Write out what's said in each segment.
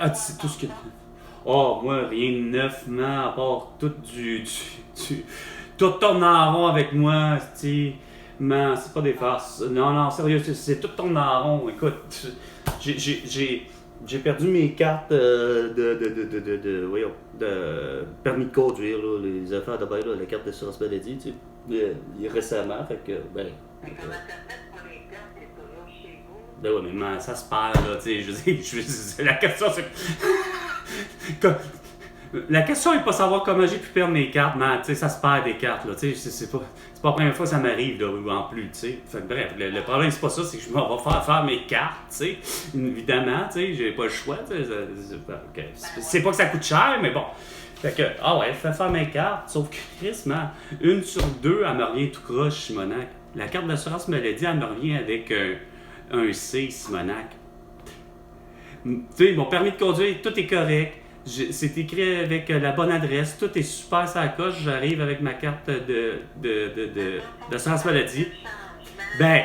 Ah, c'est tout ce que... Oh, moi, rien de neuf, man, à part tout tout tourne en rond avec moi, man, c'est pas des farces. Non, non, sérieux, c'est tout tourne en rond. Écoute, j'ai perdu mes cartes voyons, de permis de conduire, là, les affaires de bail, là, la carte d'assurance maladie, tu sais, récemment, fait que, ben... Mais comment ça fait pour les cartes, c'est toujours chez vous? Ben ouais, mais man, ça se perd, là, tu sais, la question, c'est... La question est pas savoir comment j'ai pu perdre mes cartes, mais tu sais, ça se perd des cartes, là, tu sais, c'est pas la première fois que ça m'arrive, là, en plus, tu sais. Fait que bref, le problème, c'est pas ça, c'est que je m'en vais faire mes cartes, tu sais, évidemment, tu sais, j'ai pas le choix, tu sais, c'est pas que ça coûte cher, mais bon. Fait que, ah ouais, fais faire mes cartes, sauf que Chris, man, 1/2, elle me revient tout croche, Simonac. La carte d'assurance maladie, elle me revient avec un C, Simonac. Tu sais, mon permis de conduire, tout est correct. C'est écrit avec la bonne adresse, tout est super sur la coche. J'arrive avec ma carte d'assurance maladie. Ben,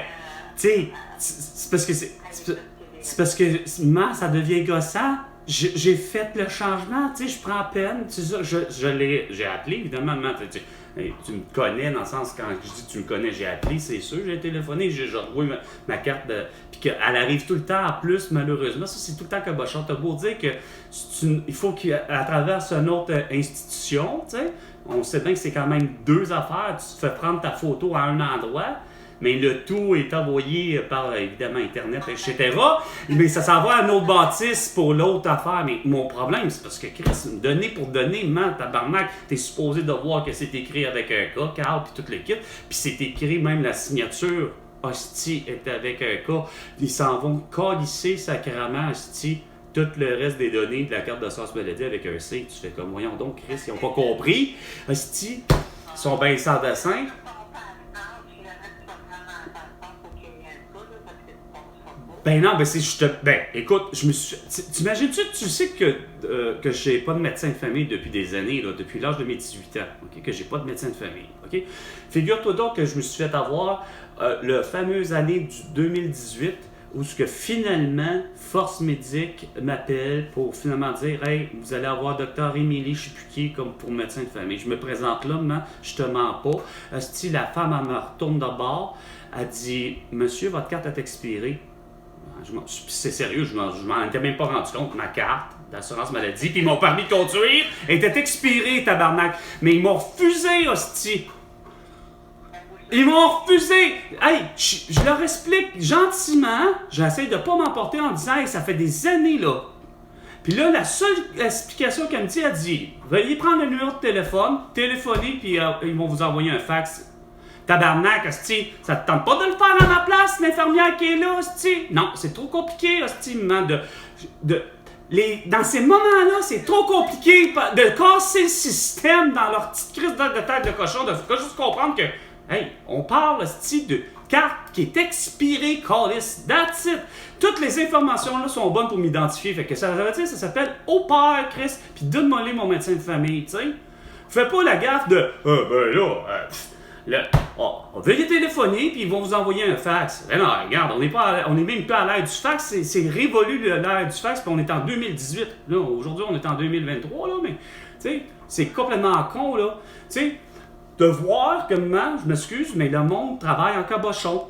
tu sais, c'est parce que c'est parce que man, ça devient gossant. J'ai fait le changement, tu sais, je prends peine, tu sais, j'ai appelé évidemment, tu me connais dans le sens quand je dis tu me connais, j'ai appelé, c'est sûr, j'ai téléphoné, j'ai retrouvé ma carte de. Puis qu'elle arrive tout le temps en plus, malheureusement. Ça, c'est tout le temps cabochon. T'as beau dire que il faut qu'à travers une autre institution, tu sais, on sait bien que c'est quand même 2 affaires. Tu te fais prendre ta photo à un endroit, mais le tout est envoyé par, évidemment, Internet, etc. Mais ça s'en va à une autre bâtisse pour l'autre affaire. Mais mon problème, c'est parce que, Chris, donner pour donner, man, tabarnak, t'es supposé de voir que c'est écrit avec un K, Carl, puis tout le kit. Puis c'est écrit, même la signature, hostie, est avec un K. Ils s'en vont calisser sacrément, hostie, tout le reste des données de la carte d'assurance maladie avec un C. Tu fais comme, voyons donc, Chris, ils n'ont pas compris. Hostie, ils sont bien sans dessin. Ben non, ben c'est ben écoute, je me suis. T'imagines-tu, tu sais que j'ai pas de médecin de famille depuis des années, là, depuis l'âge de mes 18 ans, ok, que j'ai pas de médecin de famille, ok? Figure-toi donc que je me suis fait avoir le fameux année du 2018 où ce que finalement Force Médic m'appelle pour finalement dire hey, vous allez avoir Dr Émilie, je sais plus qui, comme pour médecin de famille. Je me présente là, maman, je te mens pas. Si la femme elle me retourne de bord, elle dit monsieur, votre carte est expirée. C'est sérieux, je m'en étais même pas rendu compte. Ma carte d'assurance maladie puis mon permis de conduire était expiré, tabarnak. Mais ils m'ont refusé, hostie. Ils m'ont refusé. Hey, je leur explique gentiment. J'essaie de pas m'emporter en disant hey, ça fait des années là. Puis là, la seule explication qu'elle me dit, elle dit veuillez prendre le numéro de téléphone, téléphonez, puis ils vont vous envoyer un fax. Tabarnak, hostie, ça te tente pas de le faire à ma place, l'infirmière qui est là, hostie? Non, c'est trop compliqué, hostie, maman, dans ces moments-là, c'est trop compliqué de casser le système dans leur petite crise de tête de cochon. Il faut juste comprendre que, hey, on parle, hostie, de carte qui est expirée, calice, that's it. Toutes les informations là sont bonnes pour m'identifier. Fait que ça veut dire, ça s'appelle au père, Chris, puis donne-moi mon médecin de famille, tu sais. Fais pas la gaffe de, veuillez téléphoner, puis ils vont vous envoyer un fax. Ben non, regarde, on est même pas à l'ère du fax, c'est révolu l'ère du fax, puis on est en 2018. Là, aujourd'hui, on est en 2023, là, mais, tu sais, c'est complètement con, là. Tu sais, de voir que, je m'excuse, mais le monde travaille en cabochon.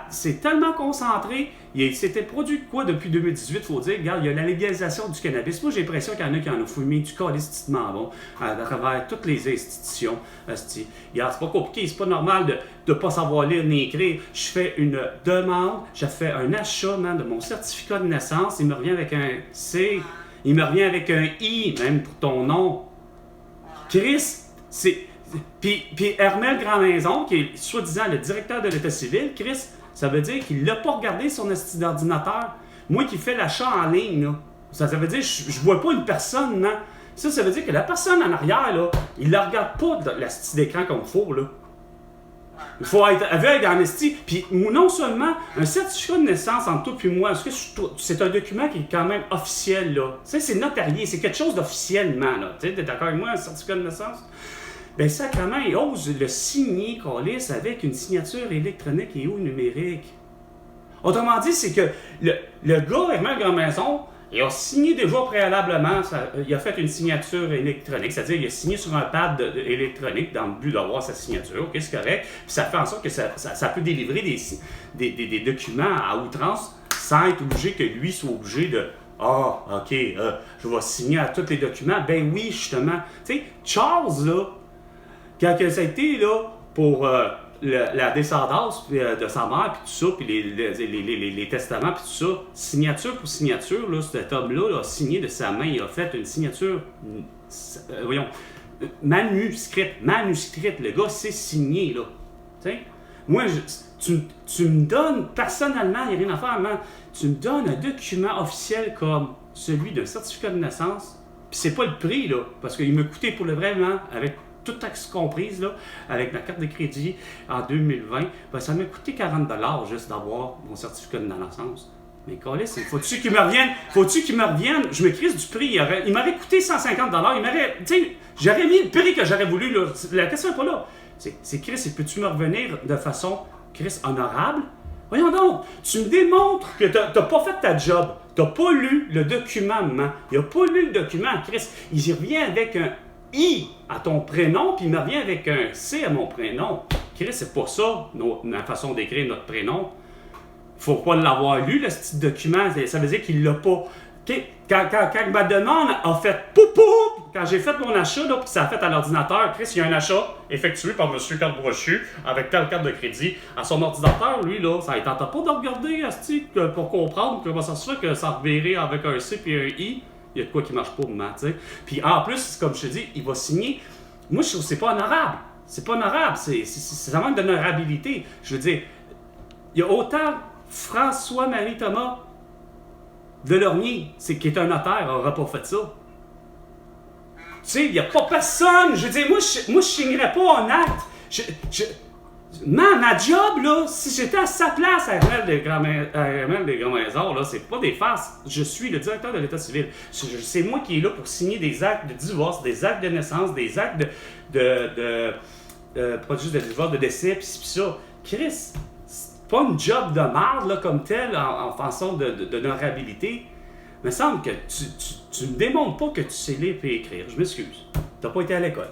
C'est tellement concentré. C'était produit de quoi depuis 2018, faut dire. Regarde, il y a la légalisation du cannabis. Moi, j'ai l'impression qu'il y en a qui en ont fumé du calistiquement bon à travers toutes les institutions. Regarde, c'est pas compliqué, c'est pas normal de ne pas savoir lire ni écrire. Je fais une demande, je fais un achat de mon certificat de naissance. Il me revient avec un C, il me revient avec un I, même pour ton nom. Chris, c'est... Puis Hermel Grandmaison, qui est soi-disant le directeur de l'État civil, Chris, ça veut dire qu'il l'a pas regardé son ordinateur. Moi qui fais l'achat en ligne, là, ça veut dire que je vois pas une personne, non? Ça veut dire que la personne en arrière, là, il la regarde pas la style d'écran comme il faut, là. Il faut être aveugle en esti. Puis non seulement un certificat de naissance entre toi et moi, est-ce que c'est un document qui est quand même officiel, là? Tu sais, c'est notarié, c'est quelque chose d'officiellement, là. Tu sais, t'es d'accord avec moi, un certificat de naissance? Ben sacrément, il ose le signer, câlisse, avec une signature électronique et ou numérique. Autrement dit, c'est que le gars, Hermel Grandmaison, il a signé déjà préalablement, il a fait une signature électronique, c'est-à-dire il a signé sur un pad électronique dans le but d'avoir sa signature, ok, c'est correct, puis ça fait en sorte que ça peut délivrer des documents à outrance sans être obligé que lui soit obligé de ok, je vais signer à tous les documents. Ben oui, justement. Tu sais, Charles, là, quand ça a été, là, pour la descendance de sa mère, puis tout ça, puis les testaments, puis tout ça, signature pour signature, là, cet homme-là a signé de sa main, il a fait une signature, voyons, manuscrite, le gars s'est signé, là. Tu sais, moi, tu me donnes, personnellement, il n'y a rien à faire, man, tu me donnes un document officiel comme celui d'un certificat de naissance, puis c'est pas le prix, là, parce qu'il m'a coûté pour le vrai, man, avec toute taxe comprise, là, avec ma carte de crédit en 2020, ben, ça m'a coûté 40$ juste d'avoir mon certificat de naissance. Mais Colis, faut-tu qu'il me revienne? Je me crise du prix. Il m'aurait coûté 150$. Tu sais, j'aurais mis le prix que j'aurais voulu, là. La question n'est pas là. C'est Chris, et peux-tu me revenir de façon, Chris, honorable? Voyons donc, tu me démontres que t'as pas fait ta job. T'as pas lu le document, maman. Il a pas lu le document, Chris. Il y revient avec un I à ton prénom, puis il me revient avec un C à mon prénom. Chris, c'est pas ça, la façon d'écrire notre prénom. Faut pas l'avoir lu, le petit document. Ça veut dire qu'il l'a pas. Okay. Quand ma demande a fait poupou, quand j'ai fait mon achat, là, puis ça a fait à l'ordinateur, Chris, il y a un achat effectué par M. Carte Brochu avec telle carte de crédit. À son ordinateur, lui, là, ça ne tente pas de regarder pour comprendre comment ça se fait que ça reverrait avec un C et un I. Il y a de quoi qui marche pas, maman, tu sais. Puis en plus, comme je te dis, il va signer. Moi, je trouve que c'est pas honorable. C'est pas honorable. Ça manque d'honorabilité. Je veux dire, il y a autant François-Marie Thomas Delormier, qui est un notaire, n'aura pas fait ça. Tu sais, il n'y a pas personne. Je veux dire, moi, je signerais pas un acte. Ma job, là, si j'étais à sa place à RML des Grands Maisons, là, c'est pas des farces. Je suis le directeur de l'État civil. C'est moi qui est là pour signer des actes de divorce, des actes de naissance, des actes pas juste de divorce, de décès, pis ça. Chris, c'est pas une job de merde, là, comme tel, en façon d'honorabilité. Il me semble que tu me démontres pas que tu sais lire et écrire. Je m'excuse. T'as pas été à l'école.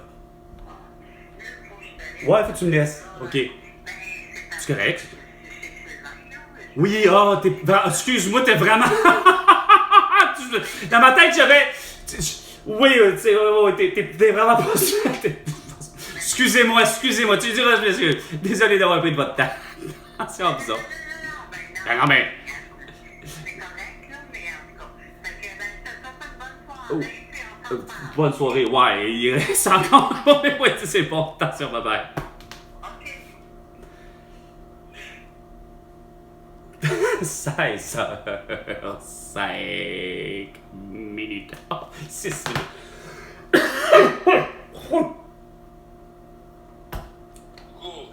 Ouais, faut que tu me laisses. OK. C'est correct. Oui, excuse-moi, t'es vraiment... Dans ma tête, j'avais... Oui, t'es vraiment pas... Excusez-moi, tu diras, je m'excuse. Désolé d'avoir pris de votre temps. C'est en bizarre. Non, mais... C'est correct, là, mais en tout cas, ça fait une bonne soirée. Bonne soirée, ouais, il reste encore. Ouais, c'est bon, attention, bye bye. OK. 16 heures, 5 minutes. 6 minutes.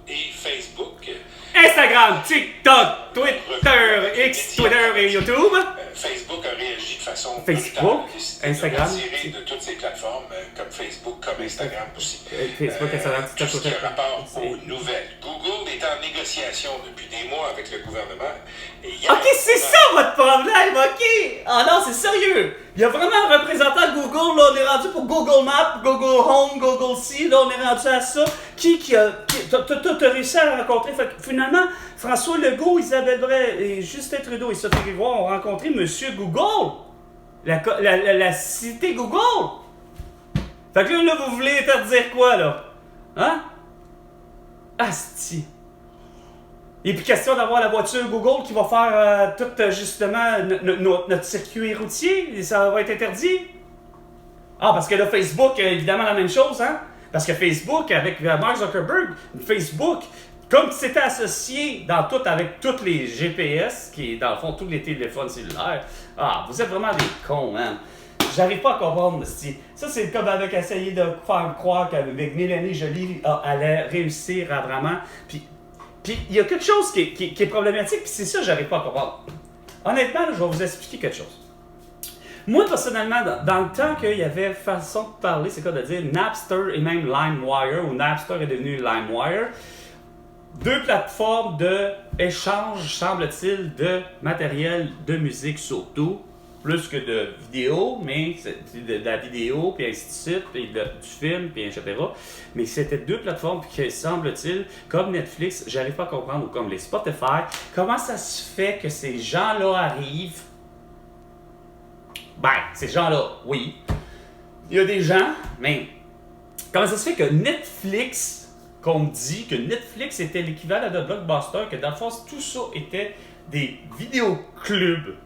Et Facebook. Instagram, TikTok, Twitter, X, Twitter et YouTube. Facebook a réagi de façon Facebook, brutale, Instagram, de retirer de toutes ces plateformes, comme Facebook, comme Instagram aussi. Facebook, Instagram, Tout TikTok, ce qui a rapport aux nouvelles. Google est en négociation depuis des mois avec le gouvernement. Et Ok, c'est ça votre problème, ok? Ah non, c'est sérieux. Il y a vraiment un représentant de Google, là, on est rendu pour Google Maps, Google Home, Google See, là, on est rendu à ça. T'as réussi à rencontrer, fait que finalement, François Legault, Isabelle Bray et Justin Trudeau et Sophie Grégoire ont rencontré Monsieur Google. La cité Google. Fait que là, vous voulez interdire quoi, là? Hein? Asti. Et puis question d'avoir la voiture Google qui va faire tout justement notre circuit routier, et ça va être interdit. Ah, parce que là, Facebook, évidemment la même chose, hein? Parce que Facebook, avec Mark Zuckerberg, Facebook, comme c'était associé dans tout avec tous les GPS, qui est dans le fond tous les téléphones cellulaires, vous êtes vraiment des cons, hein? J'arrive pas à comprendre. Ça, c'est comme avec essayer de faire croire qu'avec Mélanie Joly, allait réussir à vraiment... Puis il y a quelque chose qui est problématique, puis c'est ça que j'arrive pas à comprendre. Honnêtement, là, je vais vous expliquer quelque chose. Moi, personnellement, dans le temps qu'il y avait façon de parler, c'est quoi de dire Napster et même LimeWire, ou Napster est devenu LimeWire, deux plateformes d'échange, semble-t-il, de matériel de musique surtout, plus que de vidéo, mais c'est de la vidéo, puis ainsi de suite, puis du film, puis etc. Mais c'était deux plateformes qui, semble-t-il, comme Netflix, j'arrive pas à comprendre, ou comme les Spotify, comment ça se fait que ces gens-là arrivent. Ben, ces gens-là, oui. Il y a des gens, mais comment ça se fait que Netflix, qu'on me dit que Netflix était l'équivalent de Blockbuster, que dans le fond, tout ça était des vidéoclubs,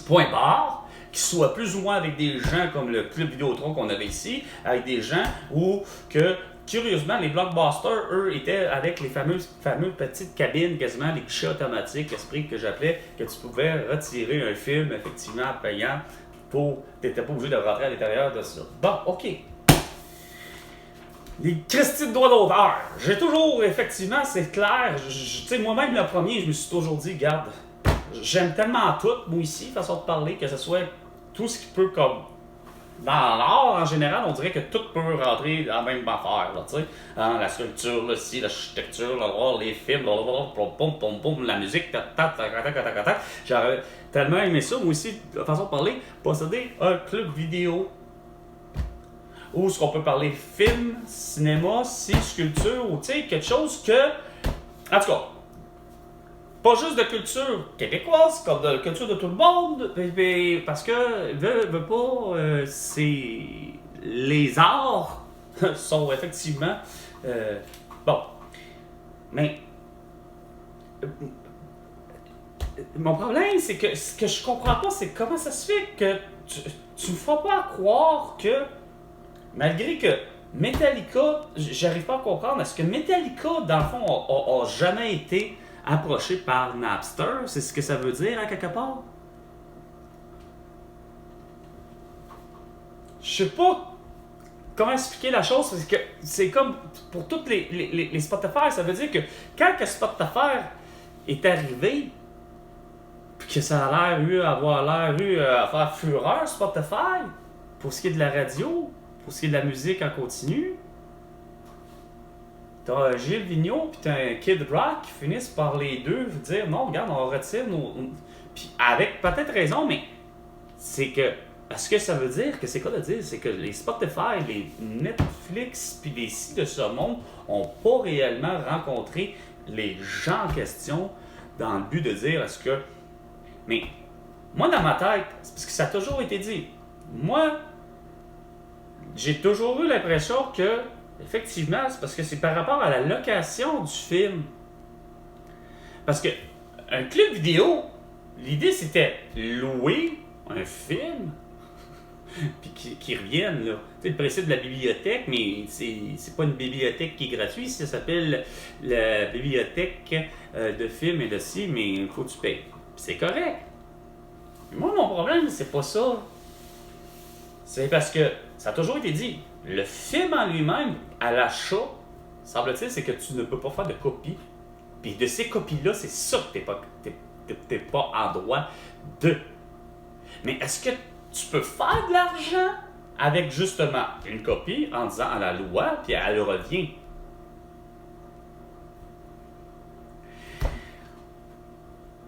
point barre, qui soient plus ou moins avec des gens comme le club Vidéotron qu'on avait ici, avec des gens où que, curieusement, les Blockbusters, eux, étaient avec les fameuses petites cabines, quasiment les guichets automatiques, esprit que j'appelais, que tu pouvais retirer un film, effectivement, payant, pour... T'étais pas obligé de rentrer à l'intérieur de ça. Bon, OK. Les Christy de droits d'auteur. J'ai toujours, effectivement, c'est clair. Tu sais, moi-même, le premier, je me suis toujours dit, regarde, j'aime tellement tout, moi ici, façon de parler, que ce soit tout ce qui peut, comme. Dans l'art, en général, on dirait que tout peut rentrer dans la même affaire, tu sais. Hein, la sculpture, là, ici, l'architecture, les films, la musique, j'aurais tellement aimé ça, moi aussi, de façon de parler, posséder un club vidéo. Où est-ce qu'on peut parler film, cinéma, sculpture, ou tu sais, quelque chose que. En tout cas, pas juste de culture québécoise, comme de culture de tout le monde, parce que, veut pas, c'est. Les arts sont effectivement. Bon. Mais. Mon problème, c'est que ce que je comprends pas, c'est comment ça se fait que tu me feras pas croire que. Malgré que Metallica, j'arrive pas à comprendre, est-ce que Metallica, dans le fond, a jamais été approché par Napster? C'est ce que ça veut dire, à quelque part? Je sais pas comment expliquer la chose, parce que c'est comme pour toutes les Spotify, ça veut dire que quand que Spotify est arrivé, puis que ça a avoir l'air à faire fureur, Spotify, pour ce qui est de la radio, pour ce qui est de la musique en continu, t'as Gilles Vigneault puis t'as un Kid Rock qui finissent par les deux dire non, regarde, on retire nos. Puis avec peut-être raison, mais c'est que. Est-ce que ça veut dire que c'est quoi de dire? C'est que les Spotify, les Netflix puis les sites de ce monde n'ont pas réellement rencontré les gens en question dans le but de dire est-ce que. Mais moi, dans ma tête, c'est parce que ça a toujours été dit. Moi, j'ai toujours eu l'impression que, effectivement, c'est parce que c'est par rapport à la location du film. Parce que un club vidéo, l'idée c'était louer un film, puis qui revienne, là. Tu sais, le principe de la bibliothèque, mais c'est pas une bibliothèque qui est gratuite, ça s'appelle la bibliothèque de films et de ci, mais il faut que tu payes. C'est correct. Mais moi, mon problème, c'est pas ça. C'est parce que ça a toujours été dit, le film en lui-même, à l'achat, semble-t-il, c'est que tu ne peux pas faire de copie. Puis de ces copies-là, c'est ça que t'es pas en droit de. Mais est-ce que tu peux faire de l'argent avec justement une copie en disant à la loi, puis elle revient?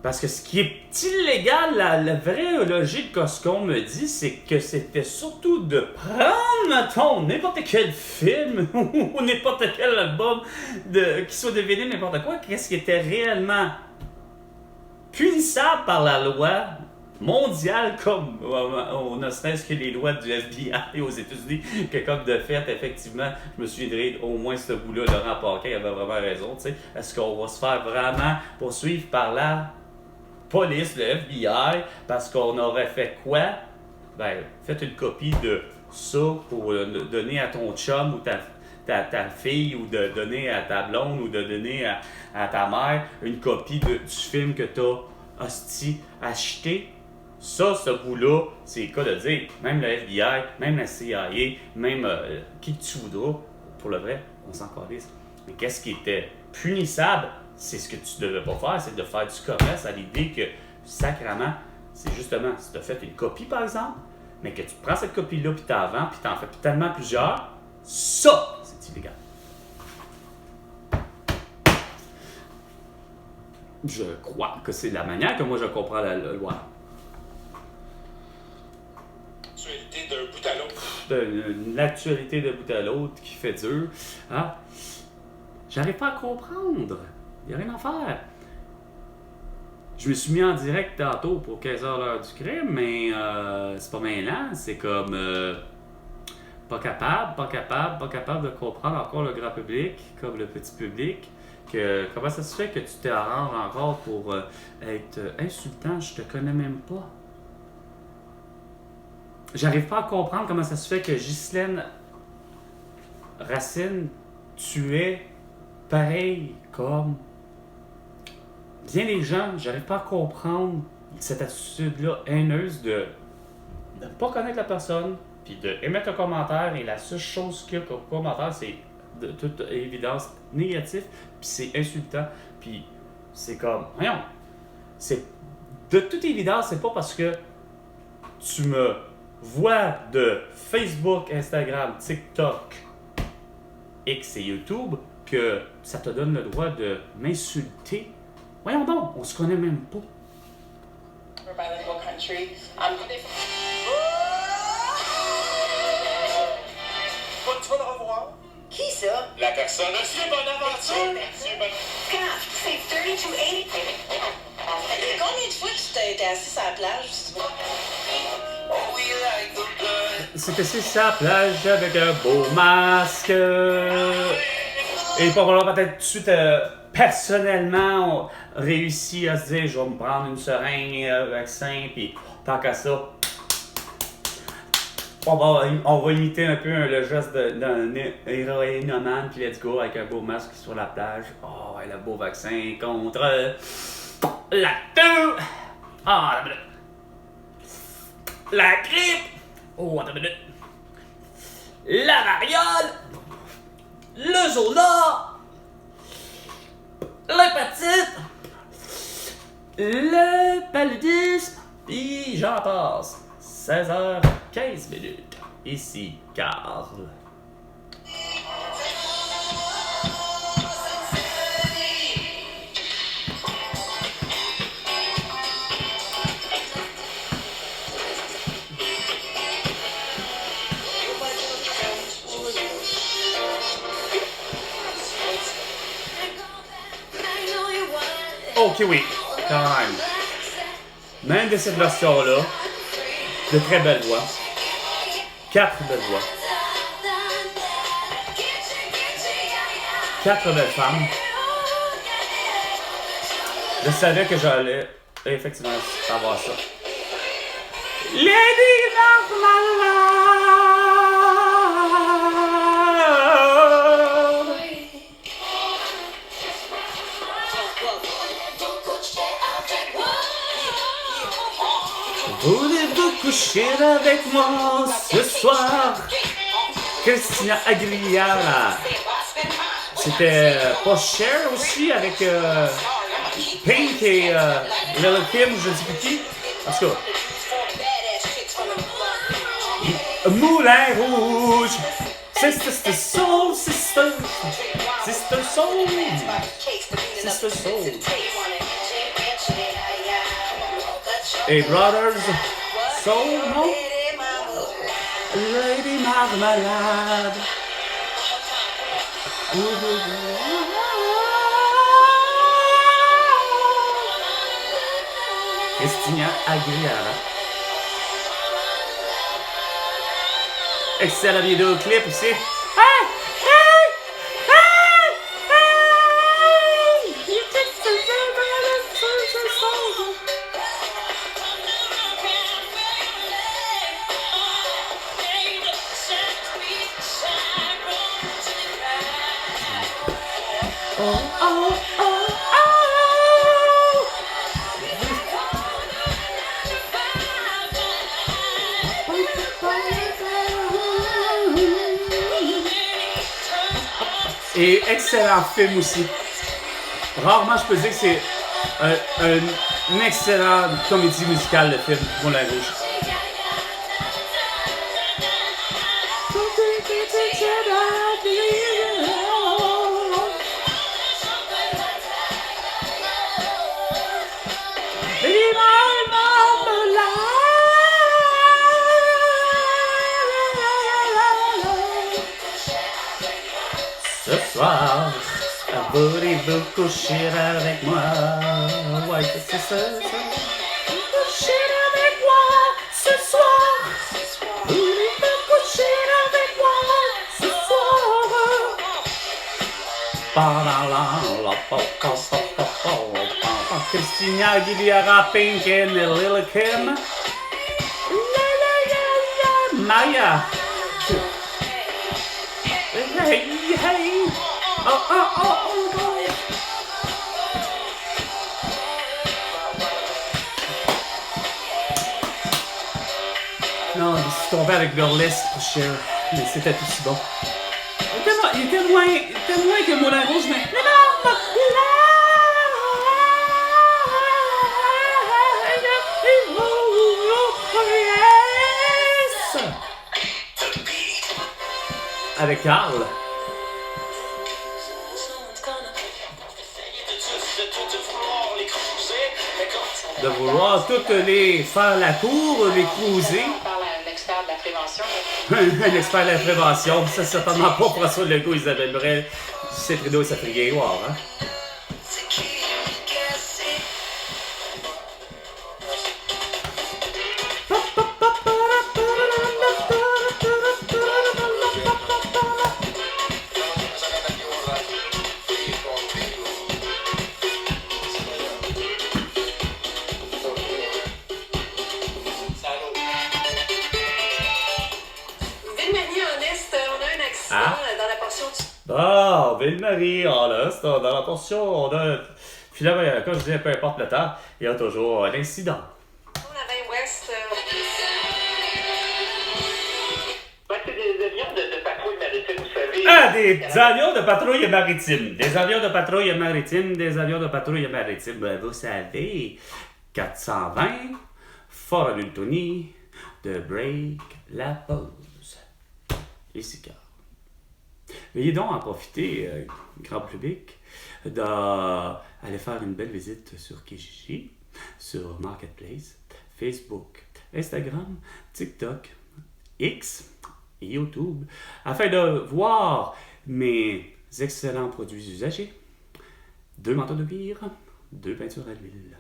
Parce que ce qui est illégal, la vraie logique que ce qu'on me dit, c'est que c'était surtout de prendre, mettons, n'importe quel film ou n'importe quel album, qui soit DVD, n'importe quoi, qu'est-ce qui était réellement punissable par la loi mondiale, comme on a serait-ce que les lois du FBI aux États-Unis, que comme de fait, effectivement, je me souviendrai au moins ce bout-là, Laurent Paquin avait vraiment raison, tu sais, est-ce qu'on va se faire vraiment poursuivre par la police, le FBI, parce qu'on aurait fait quoi? Ben, faites une copie de ça pour donner à ton chum ou ta fille, ou de donner à ta blonde, ou de donner à ta mère une copie du film que t'as acheté. Ça, ce bout-là, c'est le cas de dire. Même le FBI, même la CIA, même qui que tu voudras, pour le vrai, on s'en calisse. Mais qu'est-ce qui était punissable? C'est ce que tu ne devais pas faire, c'est de faire du commerce à l'idée que, sacrément, c'est justement, si tu as fait une copie, par exemple, mais que tu prends cette copie-là, puis tu en vends, puis tu en fais tellement plusieurs, ça, c'est illégal. Je crois que c'est la manière que moi je comprends la loi. une actualité de bout à l'autre qui fait dur. Hein? J'arrive pas à comprendre. Il n'y a rien à faire. Je me suis mis en direct tantôt pour 15h l'heure du crime, mais c'est pas maintenant. C'est comme pas capable de comprendre encore le grand public, comme le petit public. Comment ça se fait que tu t'arranges encore pour être insultant? Je te connais même pas. J'arrive pas à comprendre comment ça se fait que Ghislaine Racine tuait pareil comme bien des gens. J'arrive pas à comprendre cette attitude-là haineuse de ne pas connaître la personne, puis de émettre un commentaire, et la seule chose qu'il y a comme commentaire, c'est de toute évidence négatif, puis c'est insultant, puis c'est comme, voyons, c'est de toute évidence, c'est pas parce que tu me vois de Facebook, Instagram, TikTok, X et YouTube que ça te donne le droit de m'insulter. Voyons donc, on se connaît même pas. We're a bilingual country. Tu vas le revoir. Qui ça? La personne. Monsieur Bonaventure. Monsieur Bonaventure. Quand? C'est 3280. Combien de fois que tu t'es assis sur la plage? C'est assis sur la plage avec un beau masque. Et probablement peut-être tout de suite, personnellement, on réussit à se dire, je vais me prendre une seringue, un vaccin, puis tant qu'à ça, on va imiter un peu le geste d'un héroïnomane, puis let's go, avec un beau masque sur la plage. Oh, ouais, le beau vaccin contre la toux. Ah, attends une minute. La grippe. Oh, attends une minute. La variole. Le zona. L'hépatite. Le paludisme. Puis j'en passe. 16h15. Ici, Carl. Ok, oui, quand même. Même de cette version-là, de très belles voix. 4 belles voix. 4 belles femmes. Je savais que j'allais effectivement avoir ça. Lady Marmalade. Voulez-vous coucher avec moi ce soir? Christina Aguilera. C'était pas Cher aussi avec Pink et Lil' Kim, je ne sais plus qui. En tout cas. Moulin Rouge. Sister Soul, Sister. Sister Soul. Sister Soul. Hey Brothers Soul, non? Lady Marmalade. Christina Aguilera. Excellent vidéoclip aussi. Hey! Hey! Hey! Hey! You take the oh, oh, oh, oh. Et excellent film aussi. Rarement je peux dire que c'est une excellente comédie musicale, le film Moulin Rouge. veut coucher avec moi. Ouais, c'est ça. Coucher avec moi ce soir. Voulez-vous coucher avec moi ce soir? Christina Aguilera, Pink and Lil' Kim. Maya. Hey, hey. Oh. Non, je suis tombé avec Burlesque pour Cher, mais c'était tout si bon. Il était moins que Moulin Rouge, mais... Avec Carl. De vouloir toutes les faire la cour, les cruiser. On parle à un expert de la prévention. Un expert de la prévention, ça c'est certainement pas François Legault, Isabelle Brel, c'est Trudeau et sa frigueoire, hein? Ah, Ville-Marie, là, c'est dans la portion de... Finalement, comme je disais, peu importe le temps, il y a toujours un incident. La main ouest. C'est des avions de patrouille maritime, vous savez. Ah, des avions de patrouille maritime. Des avions de patrouille maritime, des avions de patrouille maritime. Ben, vous savez, 420, Fort Anthony, de break, la pause. Et c'est car. Veuillez donc en profiter, grand public, d'aller faire une belle visite sur Kijiji, sur Marketplace, Facebook, Instagram, TikTok, X et YouTube, afin de voir mes excellents produits usagés, 2 manteaux de cuir, 2 peintures à l'huile.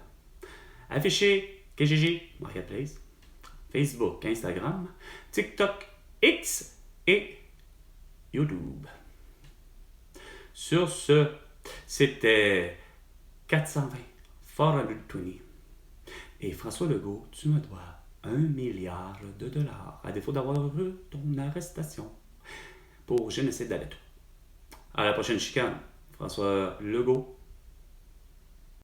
Affiché Kijiji, Marketplace, Facebook, Instagram, TikTok, X et YouTube. Sur ce, c'était 420 Fort Anthony. Et François Legault, tu me dois $1 milliard, à défaut d'avoir eu ton arrestation pour génocide d'Aleto. À la prochaine chicane, François Legault.